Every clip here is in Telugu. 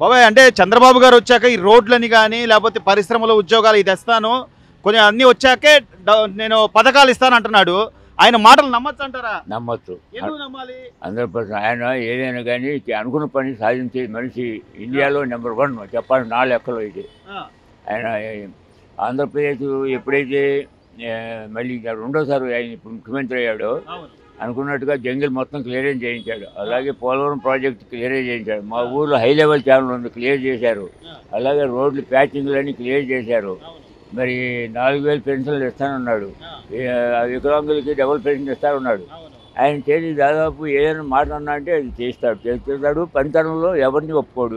బాబాయ్ అంటే చంద్రబాబు గారు వచ్చాక ఈ రోడ్లని కానీ లేకపోతే పరిశ్రమల ఉద్యోగాలు ఇది ఇస్తాను కొన్ని అన్నీ వచ్చాకే నేను పథకాలు ఇస్తాను అంటున్నాడు. ఆయన మాటలు నమ్మచ్చు అంటారా? నమ్మొచ్చు, ఎందుకు నమ్మాలి? 100%. ఆయన ఏదైనా కానీ అనుకున్న పని సాధించే మనిషి ఇండియాలో నెంబర్ 1 చెప్పాలి నా లెక్కలో. ఇది ఆయన ఆంధ్రప్రదేశ్ ఎప్పుడైతే మళ్ళీ రెండోసారి ఆయన ఇప్పుడు ముఖ్యమంత్రి అయ్యాడో అనుకున్నట్టుగా జంగిల్ మొత్తం క్లియరెన్స్ చేయించాడు. అలాగే పోలవరం ప్రాజెక్ట్ క్లియరెన్స్ చేయించాడు. మా ఊళ్ళో హై లెవెల్ ఛానల్ ఉంది, క్లియర్ చేశారు. అలాగే రోడ్లు ప్యాచింగ్లన్నీ క్లియర్ చేశారు. మరి 4000 పెన్షన్లు ఇస్తానన్నాడు. వికలాంగులకి డబుల్ పెన్షన్ ఇస్తానన్నాడు. ఆయన చేసి దాదాపు ఏదైనా మాట అన్నా అంటే అది చేస్తాడు. పనితనంలో ఎవరిని ఒప్పుకోడు.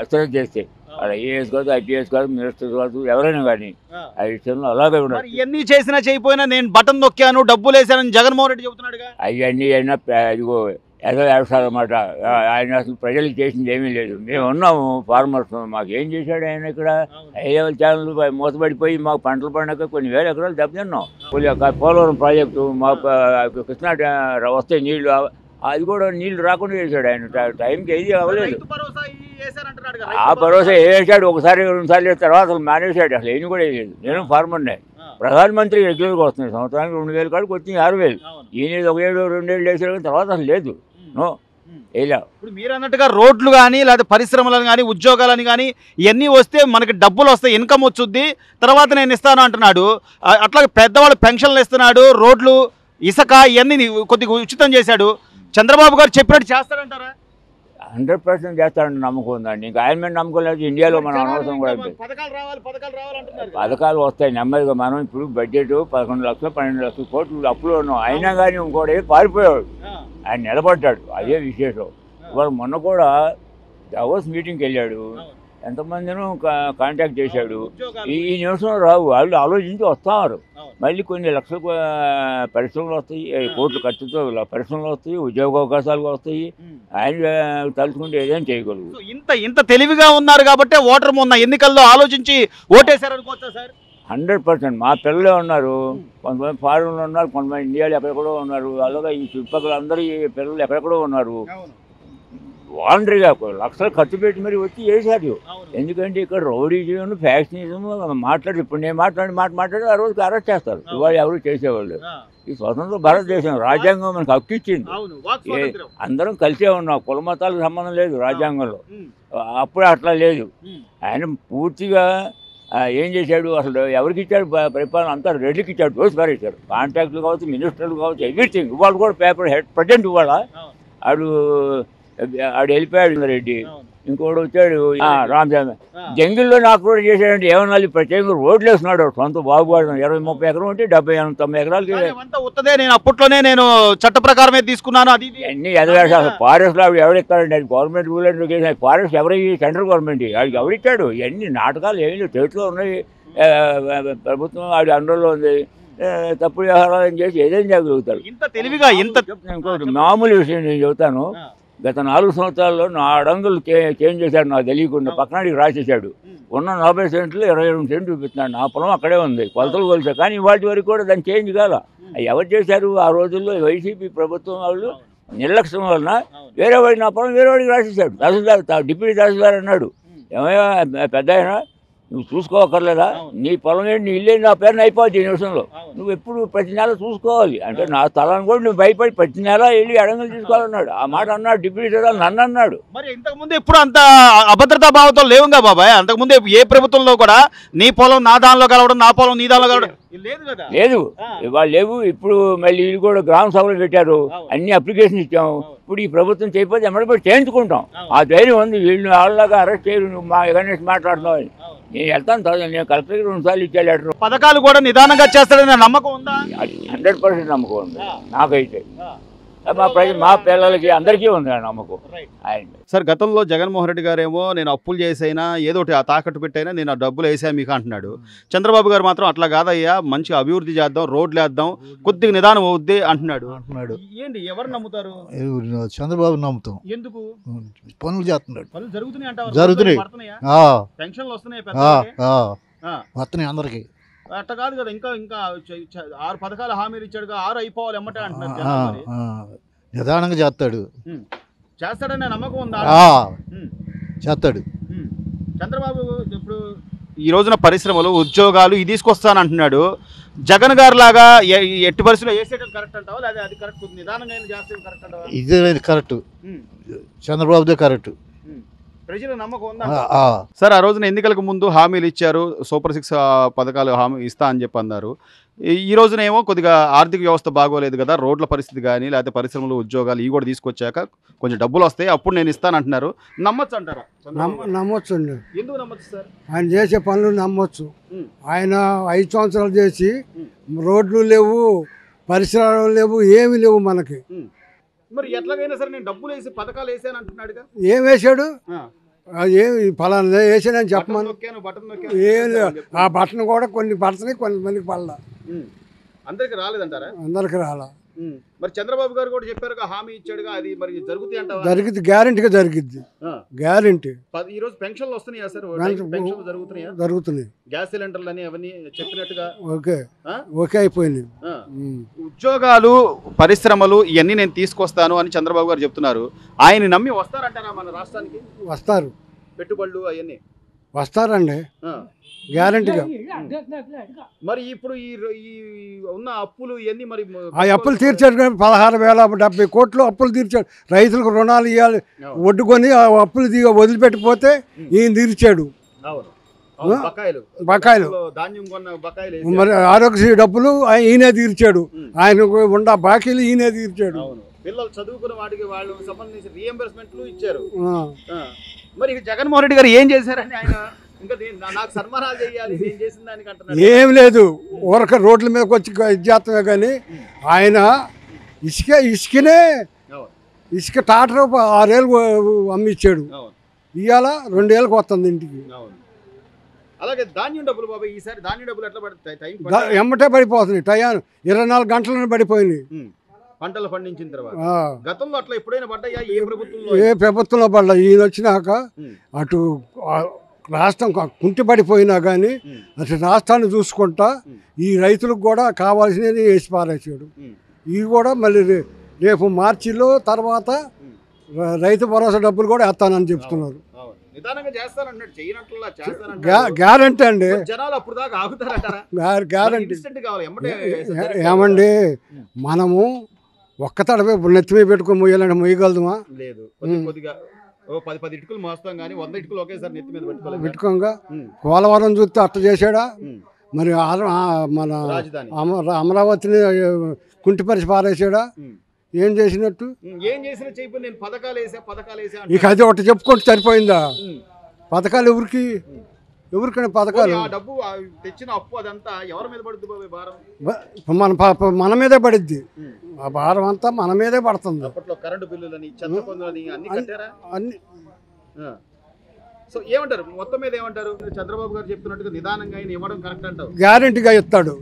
అశ్రద్ధ చేస్తే అలా ఐఏఎస్ కాదు, ఐపీఎస్ కాదు, మినిస్టర్ కాదు, ఎవరైనా కానీ ఆ విషయంలో అలాగే ఉన్నారు. ఇవన్నీ చేసినా చేయకపోయినా నేను బటన్ నొక్కాను డబ్బులు వేసానని జగన్మోహన్ రెడ్డి చెబుతున్నాడు. అవన్నీ అయినా ఇదిగో ఏదో వ్యవసాయం అన్నమాట. ఆయన అసలు ప్రజలకు చేసింది ఏమీ లేదు. మేము ఉన్నాము ఫార్మర్స్, మాకు ఏం చేశాడు ఆయన? ఇక్కడ హై లెవెల్ ఛానల్ మూతపడిపోయి మాకు పంటలు పండక కొన్ని వేల ఎకరాలు దెబ్బతిన్నాం. పోలవరం ప్రాజెక్టు మాకు కృష్ణా వస్తాయి నీళ్లు, అది కూడా నీళ్లు రాకుండా చేశాడు ఆయన. టైంకి ఏది అవ్వలేదు. ఆ భరోసా వేసాడు ఒకసారి 2 సార్లు, తర్వాత అసలు మానేశాడు. అసలు ఏమి కూడా వేయలేదు. నేను ఫార్మర్నే. ప్రధానమంత్రి రెగ్యులర్గా వస్తున్నాయి. సంవత్సరానికి 2000 కాడికి వచ్చింది 6000. ఈయన 1 ఏడు 2 ఏళ్ళు వేసాడు, తర్వాత అసలు లేదు. నో ఇలా ఇప్పుడు మీరు అన్నట్టుగా రోడ్లు కానీ లేదా పరిశ్రమలను కానీ ఉద్యోగాలని కానీ ఇవన్నీ వస్తే మనకి డబ్బులు వస్తాయి, ఇన్కమ్ వచ్చుద్ది, తర్వాత నేను ఇస్తాను అంటున్నాడు. అట్లాగే పెద్దవాళ్ళు పెన్షన్లు ఇస్తున్నాడు, రోడ్లు ఇసుక ఇవన్నీ కొద్దిగా ఉచితం చేశాడు. చంద్రబాబు గారు చెప్పినట్టు చేస్తాడంటారా? 100% చేస్తాడని నమ్మకం ఉందండి. ఇంకా ఆయన మీద నమ్మకం లేదు. ఇండియాలో మనం అనవసరం కూడా. పథకాలు వస్తాయి నెమ్మదిగా. మనం ఇప్పుడు బడ్జెట్ 11 లక్షలు 12 లక్షల కోట్లు అప్పులో ఉన్నాం. అయినా కానీ ఇంకోటి పారిపోయాడు, ఆయన నిలబడ్డాడు. అదే విశేషం. ఇవాళ మొన్న కూడా దావోస్ మీటింగ్కి వెళ్ళాడు, ఎంతమందినో కాంటాక్ట్ చేశాడు. ఈ నిమిషంలో రావు, వాళ్ళు ఆలోచించి వస్తున్నారు. మళ్ళీ కొన్ని లక్షల పరిశ్రమలు వస్తాయి, కోట్ల ఖర్చుతో పరిశ్రమలు వస్తాయి, ఉద్యోగ అవకాశాలు వస్తాయి. ఆయన తలుచుకుంటే ఏదైనా చేయగలరు. ఇంత తెలివిగా ఉన్నారు కాబట్టి ఓటర్ మొన్న ఎన్నికల్లో ఆలోచించి ఓటేశారనుకోవచ్చా సార్? 100%. మా పిల్లలే ఉన్నారు, కొంతమంది ఫారెన్లో ఉన్నారు, కొంతమంది ఇండియాలో ఎక్కడెక్కడో ఉన్నారు. అలాగే ఈ చుట్టుపక్కల అందరూ ఈ పిల్లలు ఎక్కడెక్కడో ఉన్నారు. వాలంటరీగా లక్షలు ఖర్చు పెట్టి మరి వచ్చి వేశారు. ఎందుకంటే ఇక్కడ రౌడీజం ఫ్యాక్షనిజం మాట్లాడి, ఇప్పుడు నేను మాట్లాడి ఆ రోజుకి అరెస్ట్ చేస్తారు. ఇవాళ ఎవరు చేసేవాళ్ళు. ఈ స్వతంత్ర భారతదేశం రాజ్యాంగం మనకు హక్కు ఇచ్చింది. అందరం కలిసే ఉన్నాం, కుల మతాలకు సంబంధం లేదు రాజ్యాంగంలో. అప్పుడు అట్లా లేదు. ఆయన పూర్తిగా ఏం చేశాడు? అసలు ఎవరికి ఇచ్చాడు పరిపాలన? అంతా రెడ్డికి ఇచ్చాడు, దోసి పారేశారు. కాంట్రాక్టులు కావచ్చు, మినిస్టర్లు కావచ్చు, ఎవ్రీథింగ్. ఇవాళ కూడా పేపర్ హెడ్ ప్రజెంట్ ఇవాళ ఆడు వెళ్ళిపోయాడు రెడ్డి. ఇంకోటి వచ్చాడు రామస్వామి. జంగిల్లో నాకు కూడా చేశాడంటే ఏమన్నా ప్రత్యేకంగా రోడ్లు వేస్తున్నాడు సొంత బాగుపడడం. 20-30 ఎకరం ఉంటే 70-90 ఎకరాలకి వస్తుంది. నేను అప్పట్లోనే నేను చట్ట ప్రకారమే తీసుకున్నాను. అది అన్ని ఎదవేశారు. ఫారెస్ట్లో అవి ఎవరిస్తాడండి? అది government rule and regulation. Forest ఎవరికి? Central government. వాడికి ఎవరిచ్చాడు? ఇవన్నీ నాటకాలు ఏమి చేతిలో ఉన్నాయి. ప్రభుత్వం వాడి అండర్లో ఉంది. తప్పుడు వ్యవహారాలు చేసి ఏదైనా చేయగలుగుతారు. ఇంత తెలివిగా ఇంకోటి మామూలు విషయం నేను చెబుతాను. గత 4 సంవత్సరాల్లో 4 అడుగులు చేంజ్ చేశాడు, నాకు తెలియకుండా. పక్కనాడికి రాసేసాడు. ఉన్న 40 సెంట్లు 22 సెంట్లు చూపిస్తున్నాడు. నా పొలం అక్కడే ఉంది, కొలతలు కొలిసా. కానీ వాటి వరకు కూడా దాన్ని చేంజ్ కాల. ఎవరు చేశారు? ఆ రోజుల్లో వైసీపీ ప్రభుత్వం వాళ్ళు నిర్లక్ష్యం వలన వేరే వాడికి, నా పొలం వేరే వాడికి రాసేసాడు. తహసీల్దార్, డిప్యూటీ తహసీల్దార్ అన్నాడు, ఏమయ్యా పెద్ద అయినా నువ్వు చూసుకోవక్కర్లేదా? నీ పొలం ఏంటి, నీ ఇల్లు నా పేరున అయిపోద్ది ఈ నిమిషంలో. నువ్వు ఎప్పుడు ప్రతి నెల చూసుకోవాలి అంటే నా స్థలాన్ని కూడా నువ్వు భయపడి ప్రతి నెల వెళ్ళి అడంగులు తీసుకోవాలన్నాడు. ఆ మాట అన్నాడు డిప్యూటీ తహసీల్దార్, నన్ను అన్నాడు. మరి ఇంతకుముందు ఎప్పుడు అంత అభద్రతా భావంతో లేవుగా బాబాయ్. అంతకుముందు ఏ ప్రభుత్వంలో కూడా నీ పొలం నా దానిలో కలవడం, నా పొలం నీ దానిలో కలవడం లేదు. ఇవాళ లేవు. ఇప్పుడు మళ్ళీ వీళ్ళు కూడా గ్రామ సభలు పెట్టారు, అన్ని అప్లికేషన్ ఇచ్చాము. ఇప్పుడు ఈ ప్రభుత్వం చేయకపోతే ఎమ్మడిపోయి చేయించుకుంటాం. ఆ ధైర్యం ఉంది. వీళ్ళు వాళ్ళగా అరెస్ట్ చేయరు, నువ్వు మా గణేష్ మాట్లాడుతున్నావు. నేను వెళ్తాను, నేను కలెక్టర్కి 2 సార్లు ఇచ్చే లెటర్. పథకాలు కూడా నిదానంగా చేస్తాడని నమ్మకం ఉందా? 100% నమ్మకం ఉంది నాకైతే. మా పిల్లలకి అందరికీ ఉంది ఆ నమ్మకం. సార్ గతంలో జగన్మోహన్ రెడ్డి గారేమో నేను అప్పులు చేసైనా ఏదోటి తాకట్టు పెట్టైనా నేను ఆ డబ్బులు వేసా మీకు అంటున్నాడు. చంద్రబాబు గారు మాత్రం అట్లా కాదయ్యా, మంచి అభివృద్ధి చేద్దాం, రోడ్లు వేద్దాం, కొద్దిగా నిదానం అవుద్ది అంటున్నాడు. ఏంటి ఎవరు నమ్ముతారు? చంద్రబాబు నమ్ముతాం. ఎందుకు? పనులు చేస్తున్నాడు. పనులు జరుగుతున్నాయి. పెన్షన్లు వస్తున్నాయి అందరికి. అట్లా కాదు కదా, ఇంకా 6 పథకాలు హామీలు ఇచ్చాడుగా, 6 అయిపోవాలి ఎమ్మటే అంటున్నారు. నిదానంగా చేస్తాడు. చేస్తాడనే నమ్మకం ఉందా? ఉమ్. చేస్తాడు. ఉమ్. చంద్రబాబు ఇప్పుడు ఈ రోజున పరిశ్రమలు ఉద్యోగాలు ఇది తీసుకొస్తానంటున్నాడు. జగన్ గారు లాగా ఎట్టి పరిస్థితుల్లో వేసేయడం కరెక్ట్ అంటావా, లేదా అది కరెక్ట్ నిదానంగా చేస్తే కరెక్ట్ అంటావా? ఇదే కరెక్ట్. చంద్రబాబుదే కరెక్ట్. ప్రజల నమ్మకం ఉందా సార్? ఆ రోజున ఎన్నికలకు ముందు హామీలు ఇచ్చారు, సూపర్ 6 పథకాలు హామీ ఇస్తా అని చెప్పి అన్నారు. ఈ రోజున ఏమో కొద్దిగా ఆర్థిక వ్యవస్థ బాగోలేదు కదా, రోడ్ల పరిస్థితి కానీ లేకపోతే పరిశ్రమలు ఉద్యోగాలు ఇవి కూడా తీసుకొచ్చాక కొంచెం డబ్బులు వస్తాయి, అప్పుడు నేను ఇస్తాను అంటున్నారు. నమ్మొచ్చు అంటారా? నమ్మొచ్చు అండి. ఎందుకు నమ్మొచ్చు సార్? ఆయన చేసే పనులు నమ్మొచ్చు. ఆయన 5 సంవత్సరాలు చేసి రోడ్లు లేవు, పరిసరాలు లేవు, ఏమి లేవు మనకి. మరి ఎట్లాగైనా సరే నేను డబ్బులు వేసి పథకాలు వేసాను అంటున్నాడుగా. ఏం వేసాడు? ఏమి ఫలానా వేసానని చెప్పమను. ఏం లేదు. ఆ బటన్ కూడా కొన్ని పడుతున్నాయి, కొంతమందికి పడలా. అందరికి రాలేదంటారా? అందరికి రాలా. మరి చంద్రబాబు గారు కూడా చెప్పారుగా, హామీ ఇచ్చాడుగా, అది మరి జరుగుతాయి అంటావా? జరిగింది, గ్యారెంటీగా జరిగిద్ది. గ్యారెంటీ. ఈ రోజు పెన్షన్లు వస్తున్నాయా సార్? పెన్షన్లు జరుగుతున్నాయా? జరుగుతున్నాయి. గ్యాస్ సిలిండర్లు అని అవన్నీ చెప్పినట్టుగా ఓకే ఓకే అయిపోయింది. ఉద్యోగాలు పరిశ్రమలు ఇవన్నీ నేను తీసుకొస్తాను అని చంద్రబాబు గారు చెప్తున్నారు. ఆయన నమ్మి వస్తారంటారా మన రాష్ట్రానికి? వస్తారు. పెట్టుబడులు అవన్నీ వస్తారండి, గ్యారెంటీగా. మరి ఇప్పుడు ఈ ఉన్న అప్పులు ఇవన్నీ మరి ఆ అప్పులు తీర్చాడు. 16,070 కోట్లు అప్పులు తీర్చాడు. రైతులకు రుణాలు ఇవ్వాలి, ఒడ్డుకొని ఆ అప్పులు వదిలిపెట్టిపోతే ఈయన తీర్చాడు బకాయిలు. మరి ఆరోగ్యశ్రీ డబ్బులు ఈయనే తీర్చాడు. ఆయన ఉన్న బాకీలు ఈయనే తీర్చాడు. పిల్లలు చదువుకున్న వాటికి వాళ్ళకి సంబంధించి రీఎంబర్స్మెంట్లు ఇచ్చారు. మరి జగన్మోహన్ రెడ్డి గారు ఏం చేశారని ఆయన ఇంకా నాకు సన్మానాలు చేయాలి నేను చేసిన దానికి అంటున్నారు. ఏం లేదు, ఊరక రోడ్ల మీదకి వచ్చి ఇచ్చేస్తామే కానీ ఆయన ఇసుకనే టాటర్ 6 ఏళ్ళు అమ్మిచ్చాడు. ఇవాళ 2 ఏళ్ళకి వస్తుంది ఇంటికి. అలాగే ధాన్యం డబ్బులు బాబా, ఈసారి ధాన్యం డబ్బులు ఎట్లా పడతాయి? ఎమ్మటే పడిపోతుంది. టయాన్ని 24 గంటలను పడిపోయినాయి పంటలు పండించిన తర్వాత. గతంలో అట్లా ఎప్పుడైనా పడ్డాయా? ఏ ప్రభుత్వంలో పడ్డా. ఈయన వచ్చినాక అటు రాష్ట్రం కుంటిపడిపోయినా కానీ అటు రాష్ట్రాన్ని చూసుకుంటా ఈ రైతులకు కూడా కావాల్సినవి వేసి పారేసాడు. ఇవి కూడా మళ్ళీ రేపు మార్చిలో తర్వాత రైతు భరోసా డబ్బులు కూడా వేస్తానని చెప్తున్నారు. గ్యారంటీ అండి. గ్యారంటీ. ఏమండి, మనము ఒక్క తడపే నెత్తి మీద పెట్టుకొని మొయ్యాలంటే మొయ్యగలదుమా? లేదు. 10 ఇటుకలు మోస్తాం కానీ 100 ఇటుకలు ఒకేసారి నెత్తి మీద పెట్టుకోగా. పోలవరం చూస్తే అట్ట చేశాడా? మరి మన అమరావతిని కుంటిపరిచి పారేసాడా? ఏం చేసినట్టు? ఏం చేసినా చెప్పి నేను పథకాలు వేసా. ఇక అది ఒకటి చెప్పుకుంటూ సరిపోయిందా? పథకాలు ఎవరికైనా పథకాలు డబ్బు తెచ్చిన అప్పు అదంతా ఎవరి మీద పడుతుంది భారం? మన మీదే పడుద్ది. ఆ భారం అంతా మన మీదే పడుతుంది. అప్పట్లో కరెంటు బిల్లులని, చెత్త పన్నులని అన్ని కట్టారా? అన్ని. సో ఏమంటారు మొత్తం మీద? ఏమంటారు? చంద్రబాబు గారు చెప్తున్నట్టుగా నిదానంగా ఆయన ఇవ్వడం కరెక్ట్ అంటారు. గ్యారెంటీగా ఇస్తాడు.